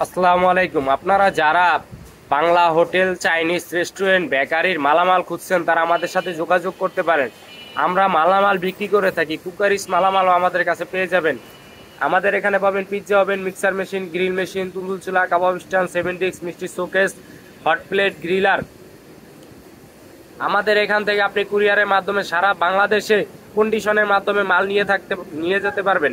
আসসালামু আলাইকুম। আপনারা যারা বাংলা হোটেল, চাইনিজ রেস্টুরেন্ট, বেকারির মালামাল খুঁজছেন তারা আমাদের সাথে যোগাযোগ করতে পারেন। আমরা মালামাল বিক্রি করে থাকি। কুকারিস মালামালও আমাদের কাছে পেয়ে যাবেন। আমাদের এখানে পাবেন pizza oven, mixer machine, grill machine, তুন্দুল চুলা, কাবাব স্ট্যান্ড, 7 ডিস্ক, মিষ্টি শোকেস, হট প্লেট, গ্রিলার। আমাদের এখান থেকে আপনি কুরিয়ারের মাধ্যমে সারা বাংলাদেশে কন্ডিশনের মাধ্যমে মাল নিয়ে যেতে পারবেন।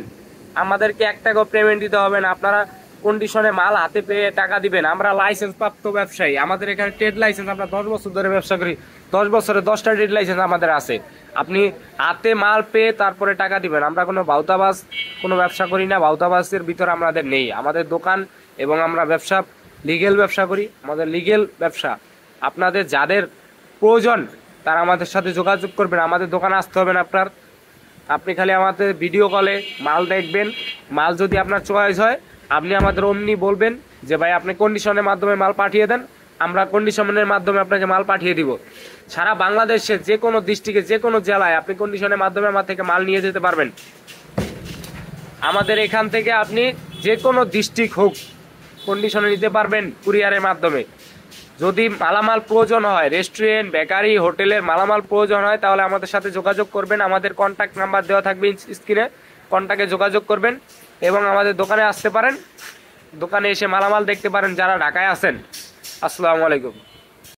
আমাদেরকে 1 টাকাও পেমেন্ট দিতে হবে না। আপনারা কন্ডিশনে মাল হাতে পেয়ে টাকা দিবেন। আমরা লাইসেন্স প্রাপ্ত ব্যবসায়ী। আমাদের এখানে ট্রেড লাইসেন্স, আমরা 10 বছর ধরে ব্যবসা করি। 10 বছরে 10টা ট্রেড লাইসেন্স আমাদের আছে। আপনি হাতে মাল পেয়ে তারপরে টাকা দিবেন। আমরা কোনো ভাউতাবাজ কোনো ব্যবসা করি না। ভাউতাবাজের ভিতরে আমাদের নেই। আমাদের দোকান এবং আমরা লিগেল ব্যবসা করি। আমাদের লিগেল ব্যবসা। আপনাদের যাদের প্রয়োজন তারা আমাদের সাথে যোগাযোগ করবেন। আমাদের দোকানে আসতে হবে না আপনার। আপনি খালি আমাদের ভিডিও কলে মাল দেখবেন। মাল যদি আপনার চয়েস হয় আপনি আমাদের অমনি বলবেন যে ভাই আপনি কন্ডিশনের মাধ্যমে মাল পাঠিয়ে দেন। আমরা কন্ডিশনের মাধ্যমে আপনাকে মাল পাঠিয়ে দিব। সারা বাংলাদেশে যে কোনো ডিস্ট্রিক্টে যে কোনো জেলায় আপনি কন্ডিশনের মাধ্যমে আমার থেকে মাল নিয়ে যেতে পারবেন। আমাদের এখান থেকে আপনি যে কোনো ডিস্ট্রিক্ট হোক কন্ডিশনে নিতে পারবেন কুরিয়ারের মাধ্যমে। যদি মালামাল প্রয়োজন হয়, রেস্টুরেন্ট, বেকারি, হোটেলের মালামাল প্রয়োজন হয় তাহলে আমাদের সাথে যোগাযোগ করবেন। আমাদের কন্ট্যাক্ট নাম্বার দেওয়া থাকবে স্ক্রিনে। কন্ট্যাক্টে যোগাযোগ করবেন এবং আমাদের দোকানে আসতে পারেন। দোকানে এসে মালামাল দেখতে পারেন যারা ঢাকায় আছেন। আসসালামু আলাইকুম।